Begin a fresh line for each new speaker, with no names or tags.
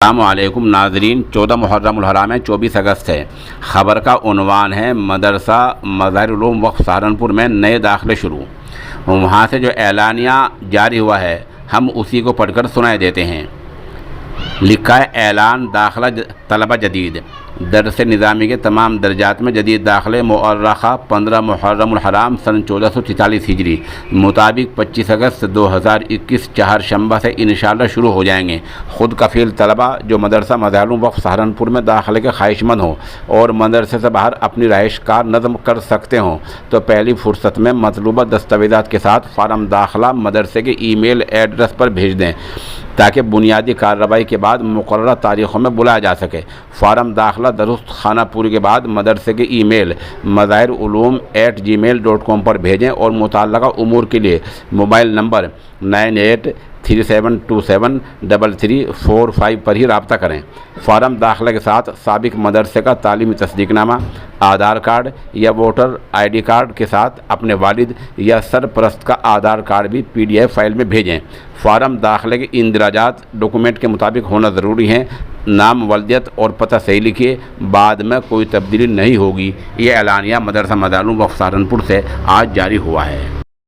السلام علیکم ناظرین، 14 محرم الحرام ہے، 24 اگست ہے۔ خبر کا عنوان ہے مدرسہ مظاہر علوم وقف سہارنپور میں نئے داخلے شروع۔ وہاں سے جو اعلانیہ جاری ہوا ہے ہم اسی کو پڑھ کر سنائے دیتے ہیں۔ لکھا ہے اعلان داخلہ طلبہ جدید، درس نظامی کے تمام درجات میں جدید داخلے مؤرخہ 15 محرم الحرام سن 1443 ہجری مطابق 25 اگست 2021 چہارشنبہ سے انشاءاللہ شروع ہو جائیں گے۔ خود کفیل طلبہ جو مدرسہ مظاہر وقف سہارنپور میں داخلے کے خواہش مند ہوں اور مدرسے سے باہر اپنی رہائش کا نظم کر سکتے ہوں تو پہلی فرصت میں مطلوبہ دستاویزات کے ساتھ فارم داخلہ مدرسے کے ای میل ایڈریس پر بھیج دیں تاکہ بنیادی کارروائی کے بعد مقررہ تاریخوں میں بلایا جا سکے۔ فارم داخلہ درست خانہ پوری کے بعد مدرسے کے ای میل mazahirulum@gmail.com پر بھیجیں اور متعلقہ امور کے لیے موبائل نمبر 9837273345 پر ہی رابطہ کریں۔ فارم داخلہ کے ساتھ سابق مدرسے کا تعلیمی تصدیق نامہ، آدھار کارڈ یا ووٹر آئی ڈی کارڈ کے ساتھ اپنے والد یا سرپرست کا آدھار کارڈ بھی PDF فائل میں بھیجیں۔ فارم داخلے کے اندراجات ڈاکومنٹ کے مطابق ہونا ضروری ہیں۔ نام، ولدیت اور پتہ صحیح لکھیے، بعد میں کوئی تبدیلی نہیں ہوگی۔ یہ اعلانیہ مدرسہ مظاہر وقف سہارنپور سے آج جاری ہوا ہے۔